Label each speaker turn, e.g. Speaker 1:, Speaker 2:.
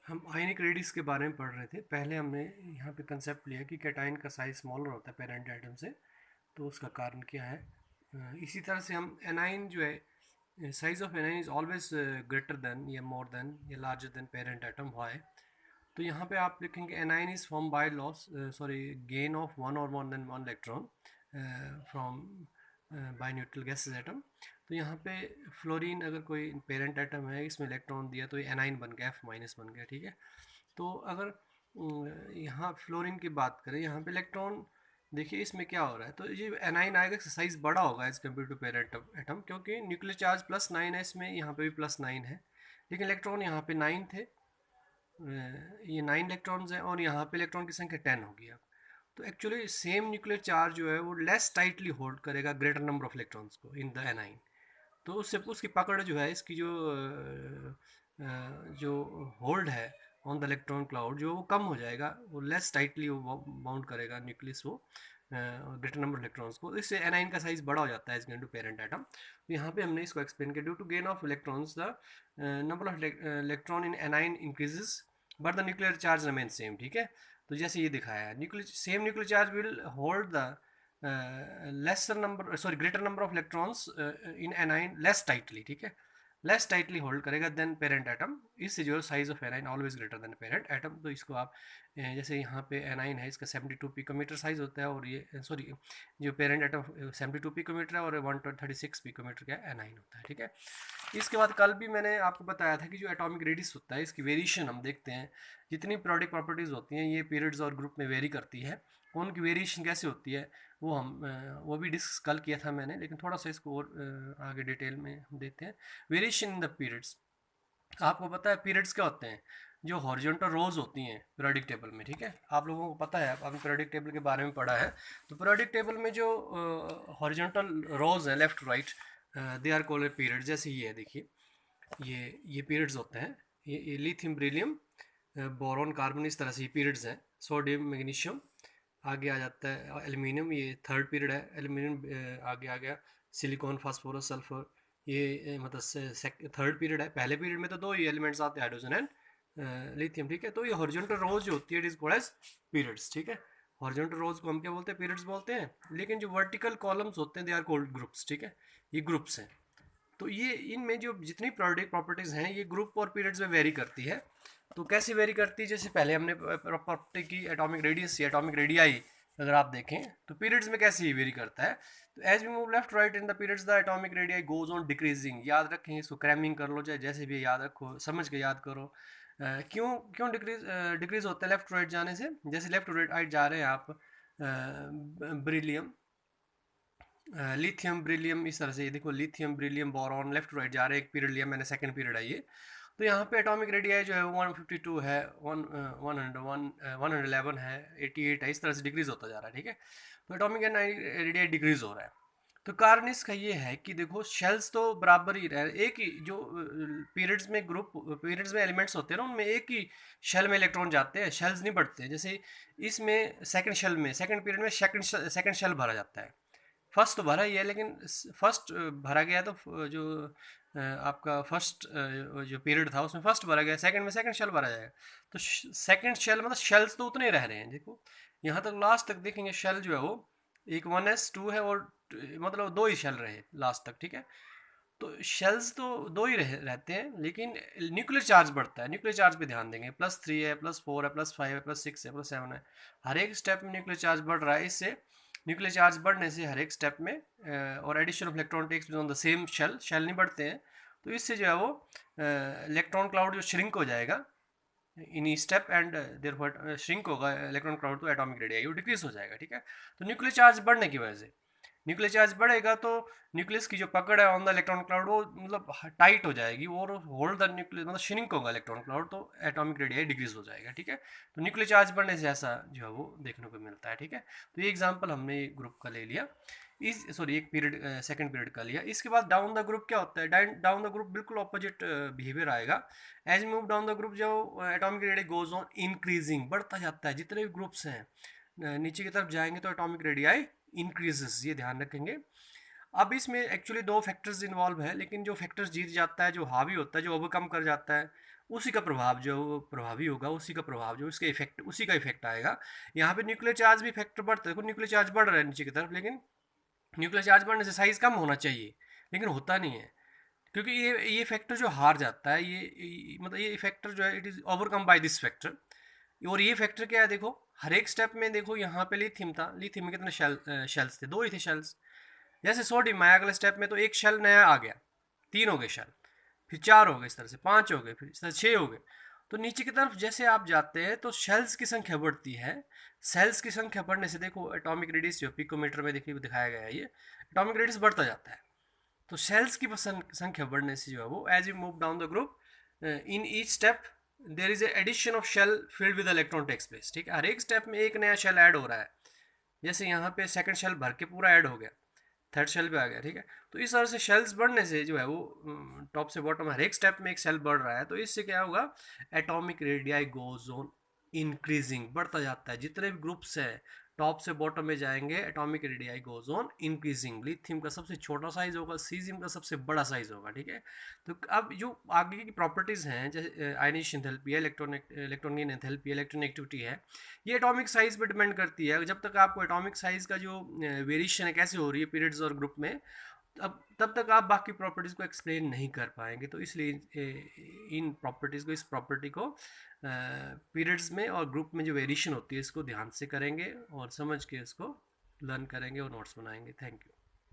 Speaker 1: हम ionic radius के बारे में पढ़ रहे थे। पहले हमने यहाँ पे कंसेप्ट लिया कि कैटायन का साइज स्मॉलर होता है पेरेंट एटम से, तो उसका कारण क्या है। इसी तरह से हम एनाइन जो है, size of anion is always greater than या मोर देन या larger than parent atom. Why? तो यहाँ पे आप लिखेंगे anion is form by loss sorry gain of one और more than one electron from by neutral gases atom. तो यहाँ पे फ्लोरीन अगर कोई पेरेंट एटम है, इसमें इलेक्ट्रॉन दिया तो ये एनाइन बन गया, F माइनस बन गया। ठीक है। तो अगर यहाँ फ्लोरीन की बात करें, यहाँ पे इलेक्ट्रॉन देखिए इसमें क्या हो रहा है, तो ये एनाइन आएगा, साइज बड़ा होगा as compare to parent atom, क्योंकि न्यूक्लियर चार्ज +9 है इसमें, यहाँ पे भी +9 है, लेकिन इलेक्ट्रॉन यहाँ पे 9 थे। ये 9 इलेक्ट्रॉन्स हैं और यहाँ पे इलेक्ट्रॉन की संख्या 10 होगी अब। तो एक्चुअली सेम न्यूक्लियर चार्ज जो है वो लेस टाइटली होल्ड करेगा ग्रेटर नंबर ऑफ इलेक्ट्रॉन्स को इन द एनाइन। तो उससे उसकी पकड़ जो है, इसकी जो होल्ड है ऑन द इलेक्ट्रॉन क्लाउड, जो वो कम हो जाएगा, वो लेस टाइटली वो बाउंड करेगा न्यूक्लियस वो ग्रेटर नंबर इलेक्ट्रॉन्स को। इससे एनाइन का साइज बड़ा हो जाता है एज टू पेरेंट एटम। तो यहाँ पे हमने इसको एक्सप्लेन किया, due to gain of electrons the number of electron in anion increases but the nuclear charge remain same. ठीक है। तो जैसे ये दिखाया है, nuclear same nuclear charge will hold the lesser number sorry greater number of electrons in anion less tightly. ठीक है, less tightly hold करेगा देन पेरेंट एटम। इससे जो size of anion always greater than parent atom. तो इसको आप जैसे यहाँ पे एनाइन है, इसका 72 पिकोमीटर साइज होता है, और ये सॉरी जो पेरेंट एटम 72 पिकोमीटर है और 136 पिकोमीटर का एनाइन होता है। ठीक है। इसके बाद कल भी मैंने आपको बताया था कि जो एटॉमिक रेडियस होता है, इसकी वेरिएशन हम देखते हैं। जितनी पीरियोडिक प्रॉपर्टीज़ होती हैं ये पीरियड्स और ग्रुप में वेरी करती है। उनकी वेरिएशन कैसे होती है वो भी डिस्कस कल किया था मैंने, लेकिन थोड़ा सा इसको और आगे डिटेल में हम देते हैं। वेरिएशन इन द पीरियड्स, आपको पता है पीरियड्स क्या होते हैं? जो हॉरिजॉन्टल रोज होती हैं पीरियोडिक टेबल में। ठीक है, आप लोगों को पता है, आपने पीरियोडिक टेबल के बारे में पढ़ा है। तो पीरियोडिक टेबल में जो हॉरिजॉन्टल रोज हैं left right, they are called period. जैसे ये है, देखिए ये पीरियड्स होते हैं। ये लिथियम बेरिलियम बोरॉन कार्बन, इस तरह से ये पीरियड्स हैं। सोडियम मैग्नीशियम, आगे आ जाता है एल्यूमिनियम, ये थर्ड पीरियड है। एल्यूमिनियम आगे आ गया, सिलिकॉन फास्फोरस सल्फर, ये मतलब थर्ड पीरियड है। पहले पीरियड में तो दो ही एलिमेंट्स आते हैं, हाइड्रोजन एंड लिथियम। ठीक है। तो ये हॉरिजॉन्टल रोज जो होती है it is called as periods. ठीक है, हॉरिजॉन्टल रोज को हम क्या बोलते हैं? पीरियड्स बोलते हैं। लेकिन जो वर्टिकल कॉलम्स होते हैं दे आर कॉल्ड ग्रुप्स। ठीक है, ये ग्रुप्स हैं। तो ये इनमें जो जितनी पीरियोडिक प्रॉपर्टीज हैं ये ग्रुप और पीरियड्स में वेरी करती है। तो कैसे वेरी करती है? जैसे पहले हमने प्रॉपर्टी की एटॉमिक रेडियस या एटॉमिक रेडियाई, अगर आप देखें तो पीरियड्स में कैसे ये वेरी करता है। तो as we move left right in the periods the atomic radii goes on decreasing. याद रखें इसको, क्रैमिंग कर लो, चाहे जैसे भी याद रखो, समझ के याद करो। क्यों क्यों डिक्रीज होता है लेफ्ट राइट जाने से? जैसे लेफ्ट राइट जा रहे हैं आप, ब्रिलियम लिथियम ब्रिलियम, इस तरह से ये देखो, lithium beryllium boron left to right जा रहे हैं। एक पीरियड लिया मैंने, सेकंड पीरियड है ये। तो यहाँ पे एटॉमिक रेडियाई जो है 152 है, 101 111 है, 88 है, इस तरह से डिक्रीज होता जा रहा है। ठीक है, तो एटॉमिक रेडियाई डिक्रीज हो रहा है। तो कारण इसका ये है कि देखो शेल्स तो बराबर ही रहे, एक ही जो पीरियड्स में ग्रुप पीरियड्स में एलिमेंट्स होते हैं ना, उनमें एक ही शेल में इलेक्ट्रॉन जाते हैं, शेल्स नहीं बढ़ते हैं। जैसे इसमें सेकंड शेल में, सेकंड पीरियड में सेकंड शेल भरा जाता है। फर्स्ट तो भरा ही है, लेकिन फर्स्ट भरा गया तो जो आपका फर्स्ट जो पीरियड था उसमें फर्स्ट भरा गया, सेकंड में सेकंड शेल भरा जाएगा। तो सेकंड शेल मतलब शेल्स तो उतने ही रह रहे हैं। देखो यहाँ तक लास्ट तक देखेंगे, शेल जो है वो एक 1s 2 है, और मतलब दो ही शेल रहे लास्ट तक। ठीक है, तो शेल्स तो दो ही रहते हैं, लेकिन न्यूक्लियर चार्ज बढ़ता है। न्यूक्लियर चार्ज पे ध्यान देंगे, +3 है, +4 है, +5 है, +6 है, +7 है। हर एक स्टेप में न्यूक्लियर चार्ज बढ़ रहा है। इससे न्यूक्लियर चार्ज बढ़ने से हर एक स्टेप में और addition of electron takes on the same shell नहीं बढ़ते हैं। तो इससे जो है वो इलेक्ट्रॉन क्लाउड जो श्रिंक हो जाएगा in step, and therefore shrink होगा इलेक्ट्रॉन क्लाउड, तो एटॉमिक रेडियाई वो डिक्रीज हो जाएगा। ठीक है, तो न्यूक्लियर चार्ज बढ़ने की वजह से, न्यूक्लियर चार्ज बढ़ेगा तो न्यूक्लियस की जो पकड़ है ऑन द इलेक्ट्रॉन क्लाउड वो मतलब टाइट हो जाएगी, और होल्ड द न्यूक्लियस मतलब श्रिंक होगा इलेक्ट्रॉन क्लाउड, तो एटॉमिक रेडियाई डिक्रीज हो जाएगा। ठीक है, तो न्यूक्लियर चार्ज बढ़ने से ऐसा जो है वो देखने को मिलता है। ठीक है, तो ये एग्जांपल हमने ग्रुप का ले लिया, इस सॉरी एक पीरियड सेकंड पीरियड का लिया। इसके बाद डाउन द ग्रुप क्या होता है? डाउन द ग्रुप बिल्कुल ऑपोजिट बिहेवियर आएगा। As move down the group जो atomic radii goes on increasing, बढ़ता जाता है। जितने भी ग्रुप्स हैं नीचे की तरफ जाएंगे तो एटॉमिक रेडियाई इंक्रीजेस, ये ध्यान रखेंगे। अब इसमें एक्चुअली दो फैक्टर्स इन्वॉल्व है, लेकिन जो फैक्टर्स जीत जाता है, जो हावी होता है, जो ओवरकम कर जाता है, उसी का प्रभाव जो प्रभावी होगा, उसी का प्रभाव जो उसके इफेक्ट, उसी का इफेक्ट आएगा। यहाँ पे न्यूक्लियर चार्ज भी फैक्टर बढ़ता है, देखो न्यूक्लियर चार्ज बढ़ रहा है नीचे की तरफ, लेकिन न्यूक्लियर चार्ज बढ़ने से साइज कम होना चाहिए, लेकिन होता नहीं है, क्योंकि ये फैक्टर जो हार जाता है, मतलब ये फैक्टर जो है it is overcome by this factor. और ये फैक्टर क्या है, देखो हर एक स्टेप में, देखो यहाँ पे लिथियम था, लिथियम में कितने शेल्स थे, दो ही थे शेल्स। जैसे सोडियम आया अगले स्टेप में, तो एक शेल नया आ गया, तीन हो गए शेल, फिर चार हो गए, इस तरह से पांच हो गए, फिर इस तरह छः हो गए। तो नीचे की तरफ जैसे आप जाते हैं तो शेल्स की संख्या बढ़ती है। सेल्स की संख्या बढ़ने से देखो एटॉमिक रेडियस जो पिकोमीटर में देखिए दिखाया गया है, ये एटॉमिक रेडियस बढ़ता जाता है। तो सेल्स की संख्या बढ़ने से जो है वो, as you move down the group, in each step there is addition of shell filled with electron takes place, ठीक है, हर एक स्टेप में एक नया शेल ऐड हो रहा है। जैसे यहाँ पे सेकंड शेल भर के पूरा ऐड हो गया, थर्ड शेल पे आ गया, ठीक है। तो इस तरह से शेल्स बढ़ने से जो है वो टॉप से बॉटम हर एक स्टेप में एक शेल बढ़ रहा है, तो इससे क्या होगा, atomic radii goes on increasing, बढ़ता जाता है, जितने भी ग्रुप्स हैं टॉप से बॉटम में जाएंगे, atomic radii goes on increasing. Lithium का सबसे छोटा साइज होगा, सीजियम का सबसे बड़ा साइज होगा, ठीक है। तो अब जो आगे की प्रॉपर्टीज हैं, जैसे आयनेशन एंथैल्पी है, इलेक्ट्रॉन एंथैल्पी, इलेक्ट्रोनेगेटिविटी है, ये एटॉमिक साइज पे डिपेंड करती है। जब तक आपको एटॉमिक साइज का जो वेरिएशन है कैसे हो रही है पीरियड्स और ग्रुप में, तब तक आप बाकी प्रॉपर्टीज़ को एक्सप्लेन नहीं कर पाएंगे। तो इसलिए इन प्रॉपर्टीज़ को, इस प्रॉपर्टी को पीरियड्स में और ग्रुप में जो वेरिएशन होती है इसको ध्यान से करेंगे और समझ के इसको लर्न करेंगे और नोट्स बनाएंगे। Thank you.